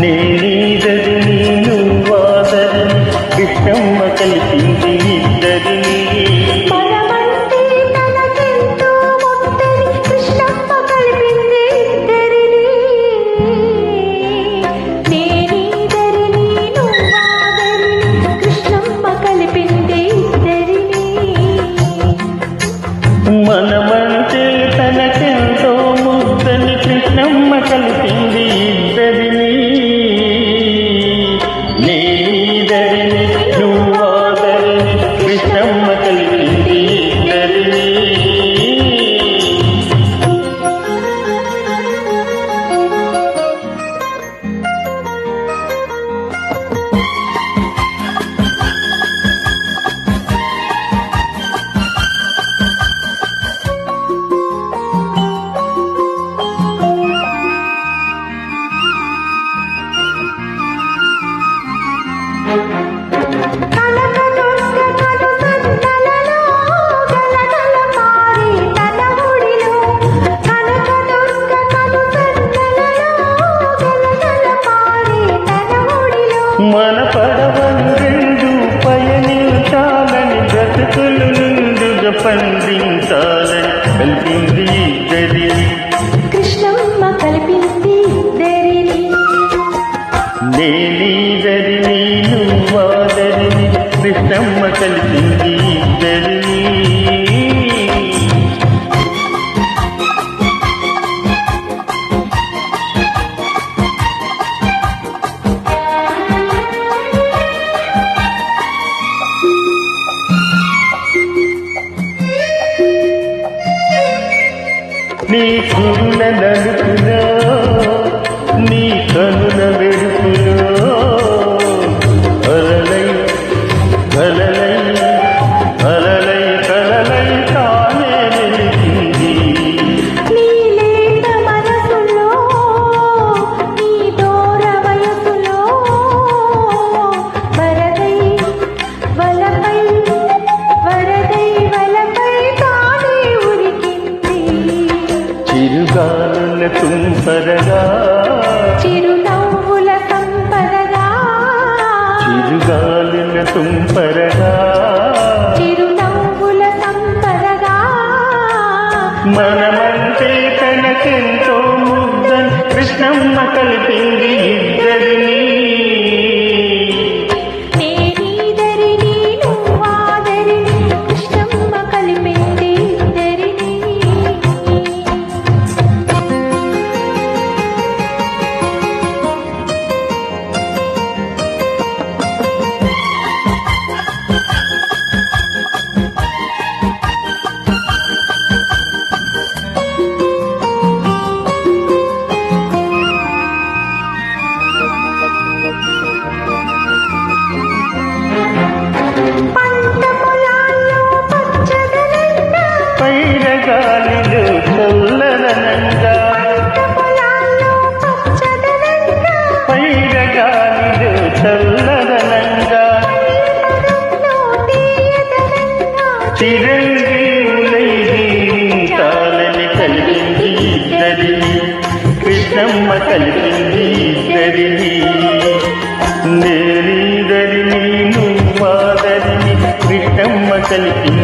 నేనీదరి నువ్వాదరి కృష్ణమ్మ కలిపింది ఇద్దరిని. మనమంటే తనకెంతో ముద్దని కృష్ణమ్మ కలిపింది ఇద్దరిని. నేనీదరిని నువ్వాదరిని కృష్ణమ్మ కలిపింది ఇద్దరిని. మన పడవలు రెండు పయనించాలని బ్రతుకులు నిండుగా పండించాలని కలిపింది ఇద్దరిని. కృష్ణమ్మ కలిపింది ఇద్దరిని. నేనీదరిని నువ్వాదరిని కృష్ణమ్మ కలిపింది ఇద్దరిని. నీ కురుల నలుపులో నీ కనుల వెడుపులో అలలై కలలై అలలై కలలై తానే వెలిగింది. నీ లేత మనసులో నీ దూర వయసులో వరదై వలపై వరదై వలపై తానే ఉరికింది. చిరుగాలుల తుంపరగా చిరునవ్వుల సంపదగా చిరుగాలుల తుంపరగా చిరునవ్వుల సంపదగా మనమంటే తనకెంతో ముద్దని కృష్ణమ్మ కలిపింది ఇద్దరిని. నేనీదరిని నువ్వాదరిని కృష్ణమ్మ కలిపింది ఇద్దరిని. పంట పొలాల్లో పచ్చదనంగా పైరగాలిలో చల్లదనంగా పొలాల్లో పచ్చదనంగా పైరగాలిలో చల్లదనంగా పదంలో తీయదనంగా చిరంజీవులై జీవించాలని కలిపింది ఇద్దరిని. కృష్ణమ్మ కలిపింది ఇద్దరిని. నేనీదరిని నువ్వాదరిని కృష్ణమ్మ కలిపింది